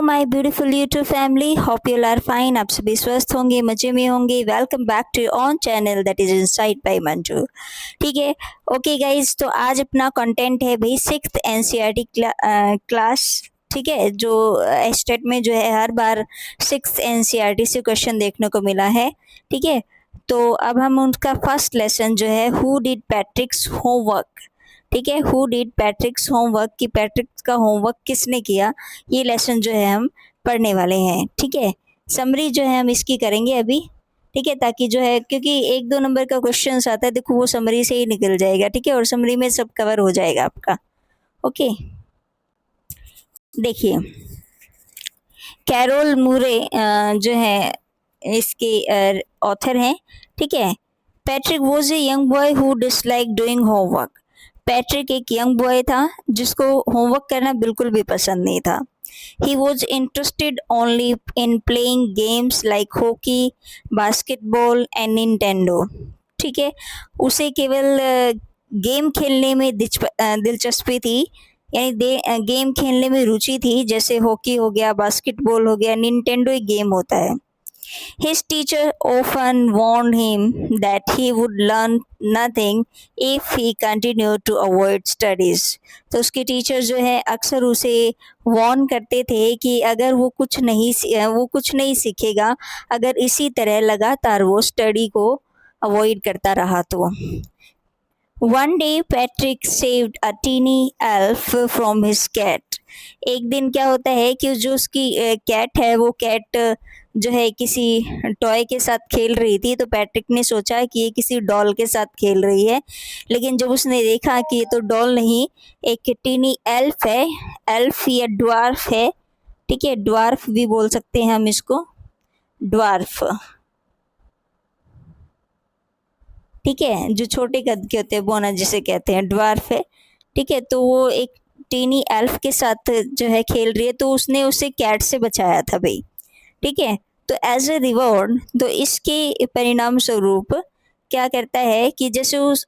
My beautiful YouTube family, hope you are fine. आप सभी स्वस्थ होंगे, मजे में होंगे। Welcome back to on channel that is insight by Manju. ठीक है, ओके गाइज, तो आज अपना कंटेंट है भाई 6th एनसीईआरटी क्लास। ठीक है, जो स्टेट में जो है हर बार 6th एनसीईआरटी से क्वेश्चन देखने को मिला है। ठीक है, तो अब हम उनका फर्स्ट लेसन जो है हु डिड पैट्रिक्स होमवर्क। ठीक है, हु डिड पैट्रिक्स होमवर्क, कि पैट्रिक्स का होमवर्क किसने किया, ये लेसन जो है हम पढ़ने वाले हैं। ठीक है, समरी जो है हम इसकी करेंगे अभी। ठीक है, ताकि जो है, क्योंकि 1-2 नंबर का क्वेश्चन आता है, देखो वो समरी से ही निकल जाएगा। ठीक है, और समरी में सब कवर हो जाएगा आपका। ओके, देखिए कैरोल मूरे जो है इसके ऑथर हैं। ठीक है, Patrick was a young boy who dislike doing homework. Patrick एक यंग बॉय था जिसको होमवर्क करना बिल्कुल भी पसंद नहीं था। He was interested only in playing games like hockey, basketball and Nintendo. ठीक है, उसे केवल गेम खेलने में दिलचस्पी थी, यानी गेम खेलने में रुचि थी, जैसे हॉकी हो गया, बास्केटबॉल हो गया, निंटेंडो एक गेम होता है। His teacher often warned him that he would learn nothing if he continued to avoid studies. तो उसके टीचर जो है अक्सर उसे वार्न करते थे कि अगर वो कुछ नहीं सीखेगा अगर इसी तरह लगातार वो स्टडी को अवॉइड करता रहा तो। One day Patrick saved a teeny elf from his cat. एक दिन क्या होता है कि जो उसकी कैट है, वो कैट जो है किसी टॉय के साथ खेल रही थी, तो पैट्रिक ने सोचा कि ये किसी डॉल के साथ खेल रही है। लेकिन जब उसने देखा कि ये तो डॉल नहीं, एक टीनी एल्फ है। एल्फ या ड्वार्फ है। ठीक है, ड्वार्फ भी बोल सकते हैं हम इसको, ड्वार्फ। ठीक है, जो छोटे कद के होते हैं, बोना जिसे कहते हैं, ड्वार्फ है। ठीक है, तो वो एक टीनी एल्फ के साथ जो है खेल रही है, तो उसने उसे कैट से बचाया था भाई। ठीक है, तो एज ए रिवॉर्ड, तो इसके परिणाम स्वरूप क्या करता है कि जैसे उस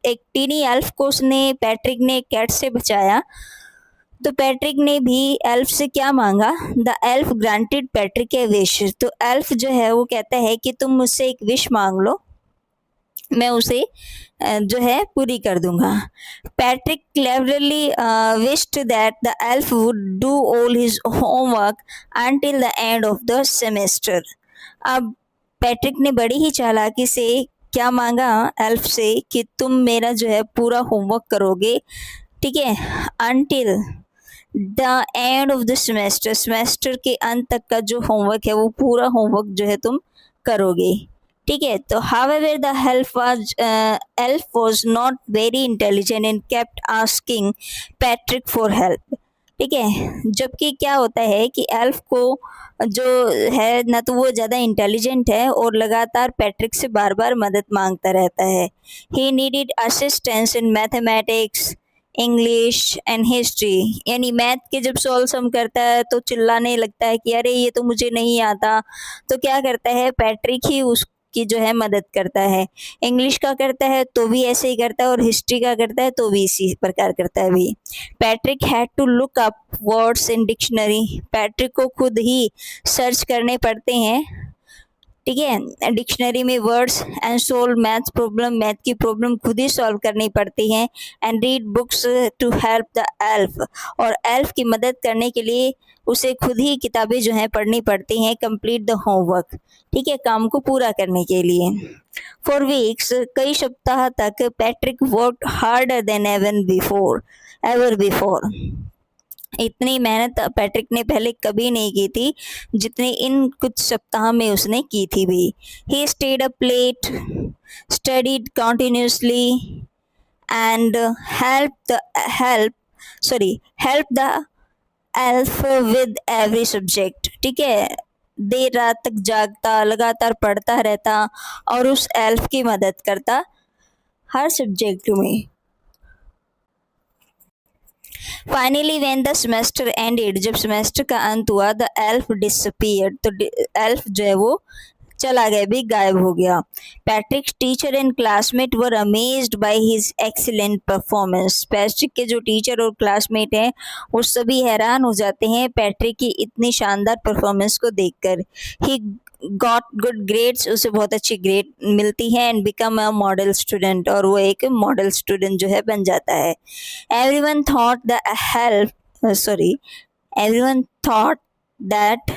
एक टीनी एल्फ को पैट्रिक ने कैट से बचाया, तो पैट्रिक ने भी एल्फ से क्या मांगा। The elf granted Patrick A wish. तो एल्फ जो है वो कहता है कि तुम मुझसे एक विश मांग लो, मैं उसे जो है पूरी कर दूंगा। Patrick cleverly wished that the elf would do all his homework until the end of the semester. अब पैट्रिक ने बड़ी ही चालाकी से क्या मांगा एल्फ से कि तुम मेरा जो है पूरा होमवर्क करोगे। ठीक है, until the end of the semester, semester के अंत तक का जो होमवर्क है वो पूरा होमवर्क जो है तुम करोगे। ठीक है, तो however the elf was not very intelligent and kept asking Patrick for help. ठीक है, जबकि क्या होता है कि एल्फ को जो है ना, तो वो ज़्यादा इंटेलिजेंट है और लगातार पैट्रिक से बार बार मदद मांगता रहता है। He needed assistance in mathematics, English and history. यानी मैथ के जब सॉल्व सम करता है तो चिल्लाने लगता है कि अरे ये तो मुझे नहीं आता। तो क्या करता है, पैट्रिक ही उसकी जो है मदद करता है। इंग्लिश का करता है तो भी ऐसे ही करता है, और हिस्ट्री का करता है तो भी इसी प्रकार करता है भी। Patrick had to look up words in dictionary. Patrick को खुद ही सर्च करने पड़ते हैं। ठीक है, डिक्शनरी में words and solve math problem, math की प्रॉब्लम खुद ही सॉल्व करनी पड़ती है। And read books to help the elf, elf एल्फ की मदद करने के लिए उसे खुद ही किताबें जो हैं पढ़नी पड़ती हैं। कंप्लीट द होमवर्क, ठीक है, काम को पूरा करने के लिए। फॉर वीक्स, कई सप्ताह तक Patrick worked harder than ever before. इतनी मेहनत पैट्रिक ने पहले कभी नहीं की थी जितनी इन कुछ सप्ताह में उसने की थी भी। He stayed up late, studied continuously and help the elf with every subject. ठीक है, देर रात तक जागता, लगातार पढ़ता रहता और उस एल्फ की मदद करता हर सब्जेक्ट में। Finally when the semester ended, जब सेमेस्टर का अंत हुआ, द एल्फ डिसअपीयर्ड, तो एल्फ जो है वो चला गया भी, गायब हो गया। पैट्रिक्स teacher and classmate were amazed by his excellent performance. Patrick के जो टीचर और क्लासमेट हैं वो सभी हैरान हो जाते हैं पैट्रिक की इतनी शानदार परफॉर्मेंस को देखकर। ही गॉट गुड ग्रेड्स, उसे बहुत अच्छी ग्रेड मिलती है, and become a model student, और वो एक मॉडल स्टूडेंट जो है बन जाता है। Everyone thought the help sorry everyone thought that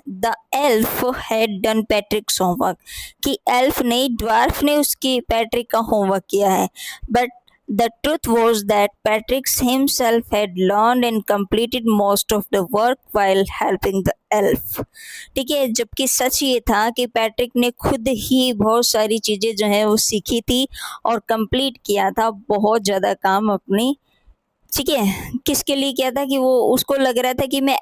the elf had done पैट्रिक्स homework, कि एल्फ ने, ड्वार्फ ने उसकी पैट्रिक का होमवर्क किया है। But the truth was that पैट्रिक्स himself had learned and completed most of the work while helping the elf. ठीक है, जबकि सच ये था कि पैट्रिक ने खुद ही बहुत सारी चीज़ें जो है वो सीखी थी और कंप्लीट किया था बहुत ज़्यादा काम अपनी। ठीक है, किसके लिए किया था कि वो, उसको लग रहा था कि मैं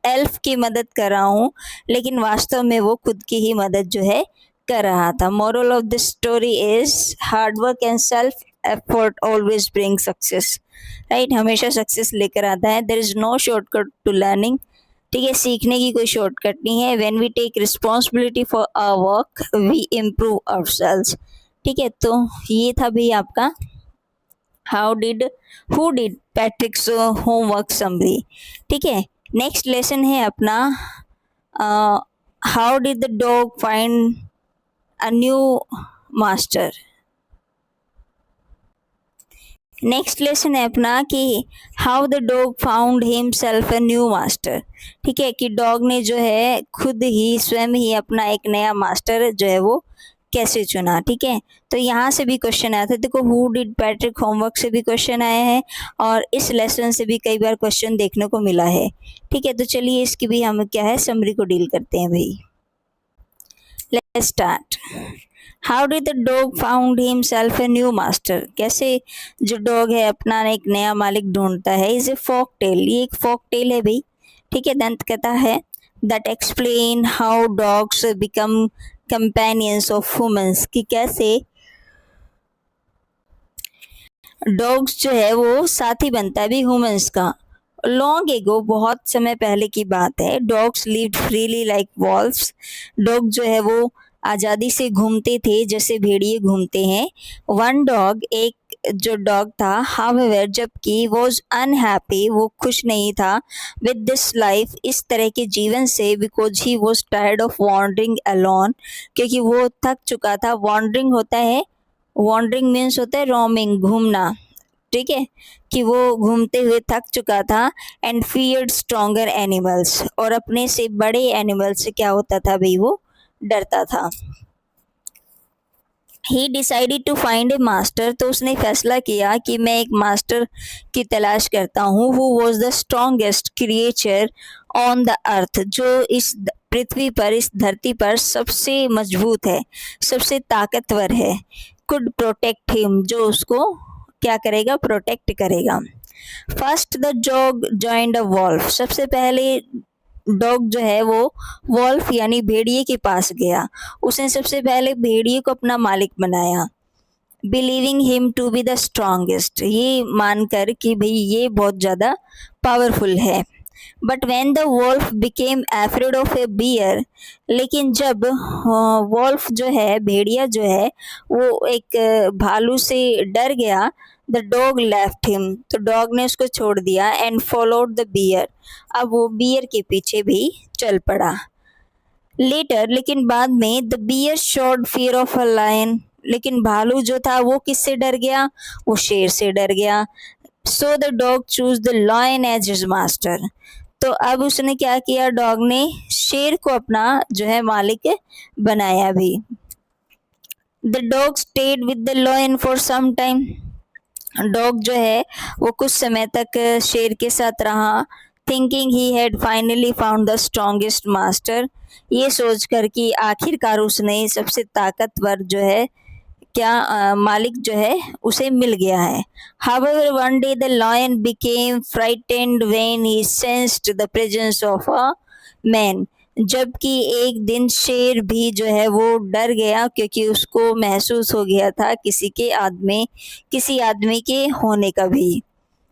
एल्फ की मदद कर रहा हूँ, लेकिन वास्तव में वो खुद की ही मदद जो है कर रहा था। Moral of the story is hard work and self effort always bring success. Right, हमेशा सक्सेस लेकर आता है। There is no shortcut to learning. ठीक है, सीखने की कोई शॉर्टकट नहीं है। When we take responsibility for our work we improve ourselves. ठीक है, तो ये था भी आपका who did Patrick's homework summary। ठीक है, नेक्स्ट लेसन है अपना how did the dog find a new master। Next lesson है अपना कि how the dog found himself a new master. ठीक है, कि डॉग ने जो है खुद ही स्वयं ही अपना एक नया मास्टर जो है वो कैसे चुना। ठीक है, तो यहाँ से भी क्वेश्चन आया था। देखो, हु डिड पैट्रिक होमवर्क से भी क्वेश्चन आया है और इस लेसन से भी कई बार क्वेश्चन देखने को मिला है। ठीक है, तो चलिए इसकी भी हम क्या है समरी को डील करते हैं भाई। Let's start. How did the dog found himself a new master. कैसे जो डॉग है अपना एक नया मालिक ढूंढता है। इज ए फोक टेल, ये एक फोक टेल है भाई। ठीक है, दंत कथा है that explain how dogs become companions of humans, कि कैसे डॉग्स जो है वो साथी बनता है भी ह्यूमंस का। लॉन्ग एगो, बहुत समय पहले की बात है, dogs lived freely like valves. Dog जो है वो आज़ादी से घूमते थे जैसे भेड़िए घूमते हैं। वन डॉग, एक जो डॉग था, हाउएवर, जबकि वॉज अनहैप्पी, वो खुश नहीं था विद दिस लाइफ, इस तरह के जीवन से, because he was tired of wandering alone, क्योंकि वो थक चुका था। वॉन्डरिंग होता है, वॉन्डरिंग मीन्स होता है रोमिंग, घूमना। ठीक है, कि वो घूमते हुए थक चुका था। एंड फियर्ड स्ट्रॉन्गर एनिमल्स, और अपने से बड़े एनिमल से क्या होता था भाई, वो डरता था। He decided to find a master, तो उसने फैसला किया कि मैं एक मास्टर की तलाश करता हूँ। Who was the strongest creature on the earth, जो इस पृथ्वी पर, इस धरती पर सबसे मजबूत है, सबसे ताकतवर है। कुड प्रोटेक्ट हिम, जो उसको क्या करेगा, प्रोटेक्ट करेगा। First the dog joined a wolf, सबसे पहले डॉग जो है वो वॉल्फ यानी भेड़िए के पास गया। उसने सबसे पहले भेड़िए को अपना मालिक बनाया। Believing him to be the strongest, ये मानकर कि भाई ये बहुत ज़्यादा पावरफुल है। But when the wolf became afraid of a bear, लेकिन जब वॉल्फ जो है, भेड़िया जो है, वो एक भालू से डर गया, द डॉग लेफ्ट हिम, तो डॉग ने उसको छोड़ दिया। एंड फॉलोड द बियर, अब वो बियर के पीछे भी चल पड़ा। लेटर, लेकिन बाद में, the bear showed fear of a lion, लेकिन भालू जो था वो किससे डर गया, वो शेर से डर गया। So the dog chose the lion as his master, तो अब उसने क्या किया, डॉग ने शेर को अपना जो है मालिक बनाया भी। The dog stayed with the lion for some time, dog जो है वो कुछ समय तक शेर के साथ रहा। Thinking he had finally found the strongest master, ये सोचकर कि आखिरकार उसने सबसे ताकतवर जो है क्या मालिक जो है उसे मिल गया है। However, one day the lion became frightened when he sensed the presence of a man, जबकि एक दिन शेर भी जो है वो डर गया क्योंकि उसको महसूस हो गया था किसी आदमी के होने का भी।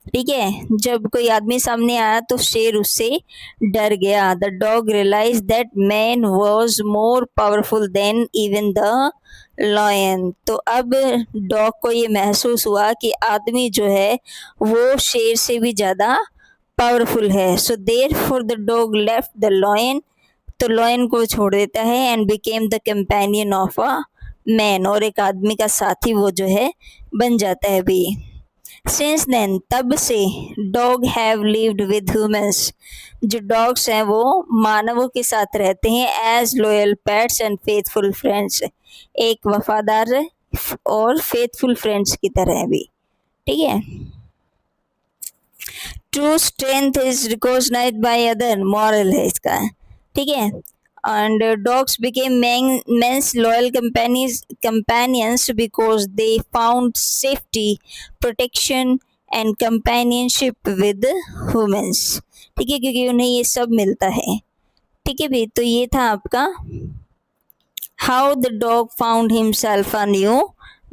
ठीक है, जब कोई आदमी सामने आया तो शेर उससे डर गया। The dog realise that man was more powerful than even the lion. तो अब डॉग को ये महसूस हुआ कि आदमी जो है वो शेर से भी ज़्यादा पावरफुल है। So therefore the dog left the lion, तो लॉयन को छोड़ देता है and became the companion of a man, और एक आदमी का साथी वो जो है बन जाता है भी। सिंस देन, तब से dog have lived with humans, जो डॉग्स हैं वो मानवों के साथ रहते हैं as loyal pets and faithful friends, एक वफादार और फेथफुल फ्रेंड्स की तरह भी। ठीक है, true strength is recognised by other, moral है इसका। ठीक है, and dogs became men's loyal companions because they found safety, protection and companionship with humans। ठीक है, क्योंकि उन्हें ये सब मिलता है। ठीक है भाई, तो ये था आपका how the dog found himself a new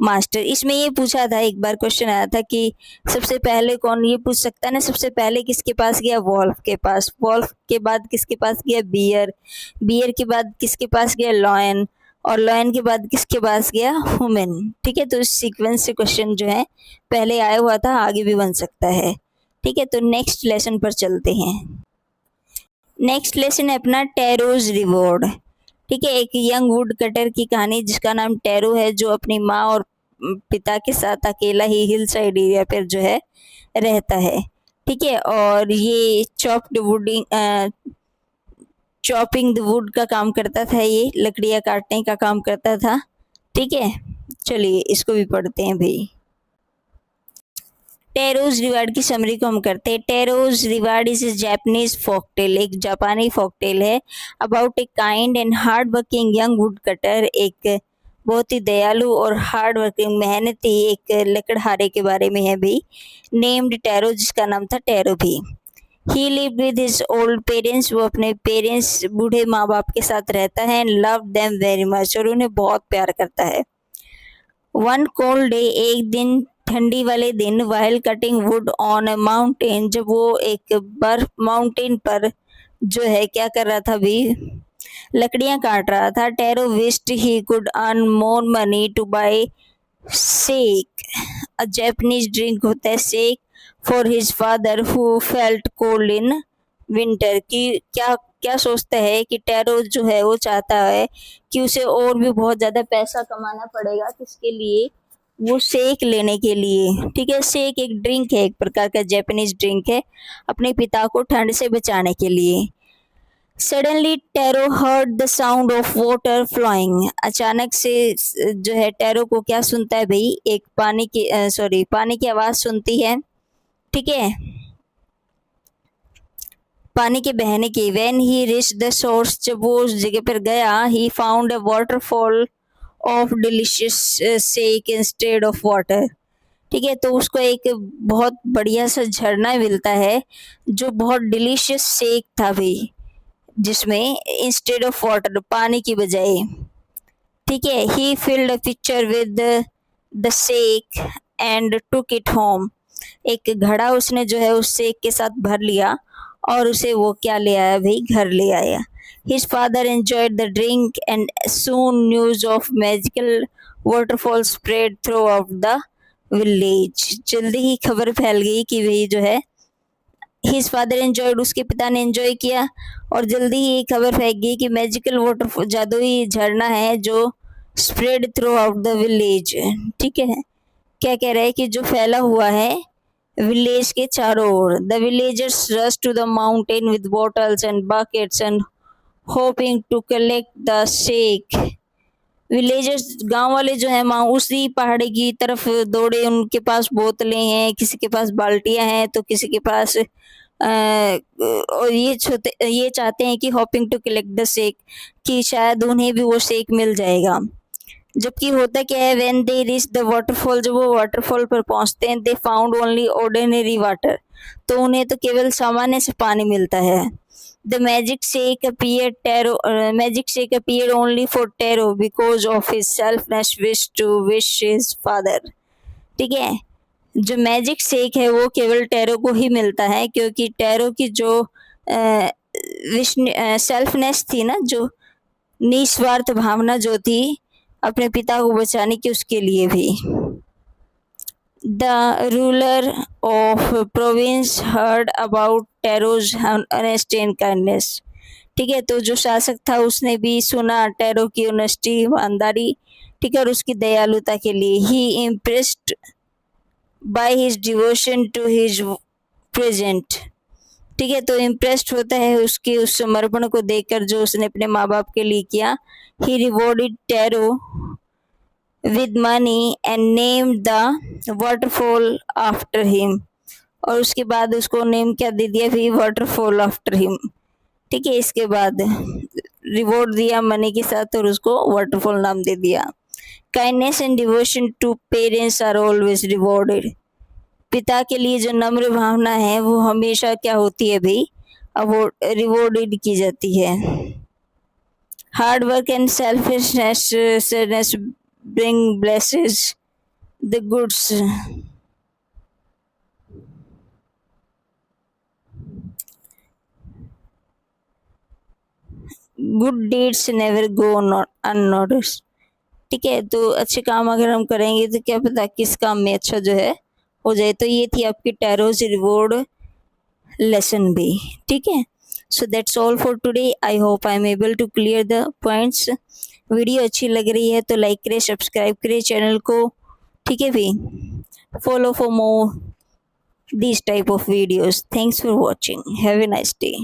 master. इसमें ये पूछा था, एक बार क्वेश्चन आया था कि सबसे पहले कौन, ये पूछ सकता है ना, सबसे पहले किसके पास गया, वॉल्फ के पास, वॉल्फ के बाद किसके पास गया, बियर, बियर के बाद किसके पास गया, लॉयन, और लॉयन के बाद किसके पास गया, ह्यूमन। ठीक है, तो इस सीक्वेंस से क्वेश्चन जो है पहले आया हुआ था, आगे भी बन सकता है। ठीक है, तो नेक्स्ट लेसन पर चलते हैं। नेक्स्ट लेसन है अपना टेरोज रिवॉर्ड। ठीक है, एक यंग वुड कटर की कहानी जिसका नाम टेरो है, जो अपनी माँ और पिता के साथ अकेला ही हिल साइड एरिया पर जो है रहता है। ठीक है, और ये चॉपिंग द वुड का काम करता था, ये लकड़ियाँ काटने का काम करता था। ठीक है, चलिए इसको भी पढ़ते हैं भाई। टेरोज रिवार्ड की समरी को हम करते हैं। टेरोज रिवार्ड इज जैपनीज फोकटेल, एक जापानी फोकटेल है about a kind and hard working young would cutter, एक बहुत ही दयालु और हार्ड वर्किंग मेहनती एक लकड़हारे के बारे में है भी, नेम्ड टेरो, जिसका नाम था टेरो भी। He live with his old parents, वो अपने पेरेंट्स बूढ़े माँ बाप के साथ रहता है, and love them very much, और उन्हें बहुत प्यार करता है। वन कोल्ड डे, एक दिन ठंडी वाले दिन, while cutting would on a mountain, जब वो एक बर्फ माउंटेन पर जो है क्या कर रहा था भी, लकड़ियां काट रहा था। Taro wished he could earn more money to buy sake, a Japanese drink होता है sake, for his father who felt cold in winter. की क्या क्या सोचता है कि टेरो जो है वो चाहता है कि उसे और भी बहुत ज़्यादा पैसा कमाना पड़ेगा, किसके लिए, वो सेक लेने के लिए। ठीक है, सेक एक ड्रिंक है, एक प्रकार का जापानीज ड्रिंक है, अपने पिता को ठंड से बचाने के लिए। Suddenly Taro heard the sound of water flowing, अचानक से जो है टेरो को क्या सुनता है भाई, एक पानी की आवाज़ सुनती है। ठीक है, पानी के बहने की। When he reach the source, जब वो उस जगह पर गया, he found a waterfall of delicious sake instead of water. ठीक है, तो उसको एक बहुत बढ़िया सा झरना मिलता है जो बहुत डिलीशियस सेक था भाई, जिसमें इंस्टेड ऑफ वाटर, पानी की बजाय। ठीक है, he filled a pitcher with the sake and took it home, एक घड़ा उसने जो है उस सेक के साथ भर लिया और उसे वो क्या ले आया भाई, घर ले आया। His father enjoyed the drink and soon news of magical waterfall spread through out the village, जल्दी ही खबर फैल गई कि भाई जो है हिज फादर एंजॉयड, उसके पिता ने एंजॉय किया, और जल्दी ही खबर फैल गई कि मैजिकल वाटरफॉल, जादुई झरना है जो spread through out the village. ठीक है, क्या कह रहा है कि जो फैला हुआ है विलेज के चारों ओर। The villagers rush to the mountain with bottles and buckets and hoping to collect the sake. Villagers, गांव वाले जो है माँ उसी पहाड़ी की तरफ दौड़े, उनके पास बोतलें हैं, किसी के पास बाल्टियां हैं, तो किसी के पास और ये चाहते हैं कि hoping to collect the sake, कि शायद उन्हें भी वो शेक मिल जाएगा। जबकि होता क्या है, when they reach the waterfall, जब वो वाटरफॉल पर पहुंचते हैं, they found only ordinary water, तो उन्हें तो केवल सामान्य से पानी मिलता है। The magic sake appeared only for Taro because of his selfless wish to wish his father. ठीक है, जो मैजिक शेक है वो केवल टैरो को ही मिलता है, क्योंकि टैरो की जो सेल्फनेस थी ना, जो निस्वार्थ भावना जो थी अपने पिता को बचाने की, उसके लिए भी। The ruler of province heard about Taro's honesty and kindness. ठीक है, तो जो शासक था उसने भी सुना टैरो की ऑनेस्टी, ईमानदारी, ठीक है, और उसकी दयालुता के लिए। He impressed by his devotion to his present. ठीक है, तो इम्प्रेस्ड होता है उसके उस समर्पण को देखकर जो उसने अपने माँ बाप के लिए किया। He rewarded Taro with money and named the waterfall after him। और उसके बाद उसको नेम क्या दे दिया भी, वाटरफॉल आफ्टर हिम। ठीक है, इसके बाद रिवॉर्ड दिया मनी के साथ और उसको वाटरफॉल नाम दे दिया। Kindness and devotion to parents are always rewarded. पिता के लिए जो नम्र भावना है वो हमेशा क्या होती है भाई, अब वो रिवॉर्डेड की जाती है। Hard work and selfishness bring blesses the goods। Good deeds never go unnoticed. ठीक है, तो अच्छे काम अगर हम करेंगे तो क्या पता किस काम में अच्छा जो है हो जाए। तो ये थी आपकी टैरोज रिवॉर्ड लेसन भी। ठीक है, so that's all for today. I hope I am able to clear the points. Video अच्छी लग रही है तो लाइक करें, सब्सक्राइब करें चैनल को। ठीक है भाई, follow for more these type of videos। Thanks for watching, have a nice day।